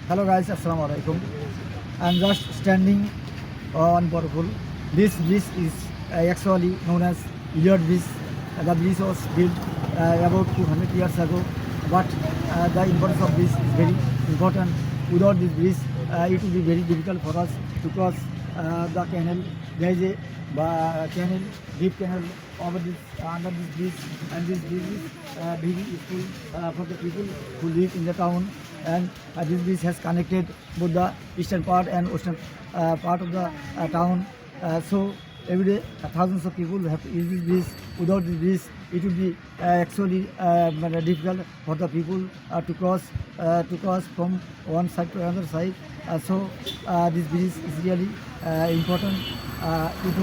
Hello guys, Assalamu alaikum. I'm just standing on Borpul. This bridge is actually known as Eliot Bridge. The bridge was built about 200 years ago, but the importance of this is very important. Without this bridge, it will be very difficult for us to cross the canal. There is a canal, deep canal over this under this bridge, and this bridge is very useful for the people who live in the town. And this bridge has connected both the eastern part and western part of the town. So every day thousands of people have to use this bridge. Without this bridge, it would be actually difficult for the people to cross from one side to another side. This bridge is really important if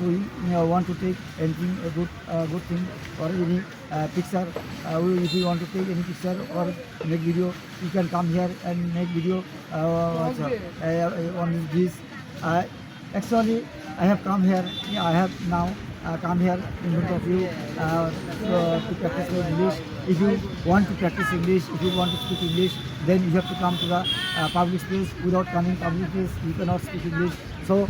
we want to take anything a good thing or any picture. If we want to take any picture or make video, you can come here and make video on this bridge. Actually, I have come here. I have now come here in front of you to practice your English. If you want to practice English, if you want to speak English, then you have to come to the public space. Without coming public space, you cannot speak English. So,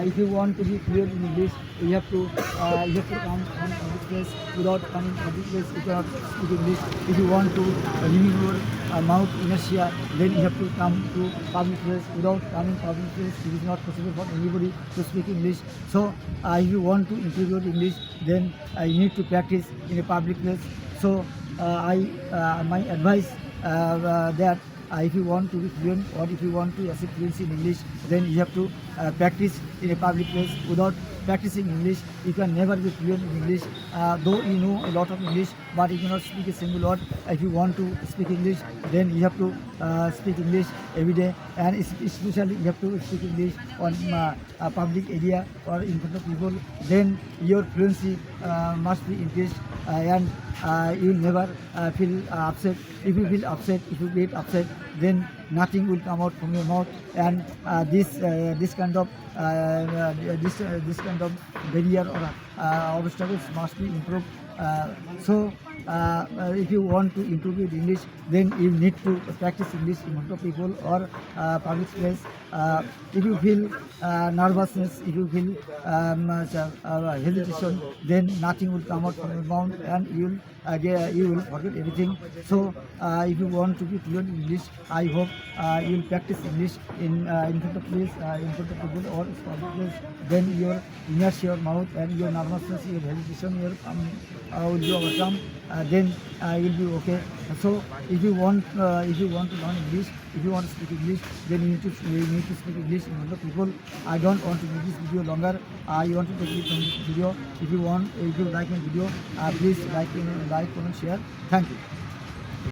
if you want to be fluent in English, you have to come on public place. Without coming public place, you cannot speak English. If you want to remove your mouth inertia, then you have to come to public place. Without coming public place, it is not possible for anybody to speak English. So, if you want to improve your English, then you need to practice in a public place. So, my advice that if you want to be fluent or if you want to achieve fluency in English, then you have to practice in a public place. Without practicing English, you can never be fluent in English. Though you know a lot of English, but you cannot speak a single word. If you want to speak English, then you have to speak English every day, and especially you have to speak English on a public area or in front of people. Then your fluency must be increased, and you will never feel upset. If you feel upset, if you get upset, then nothing will come out from your mouth, and this kind of barrier or obstacles must be improved. If you want to improve your English, then you need to practice English in front of people or public place. If you feel nervousness, if you feel hesitation, then nothing will come out from your mouth, and you will forget everything. So, if you want to be fluent in English, I hope you will practice English in front of place, in front of people or public place. Then your inertia, your mouth, and your nervousness, your hesitation, will be overcome. Then you will be okay. So, if you want to learn English, if you want to speak English, then you need to speak English in front of people. I don't want to make this video longer. I want to take it from this video. If you like my video, please like, comment, share. Thank you.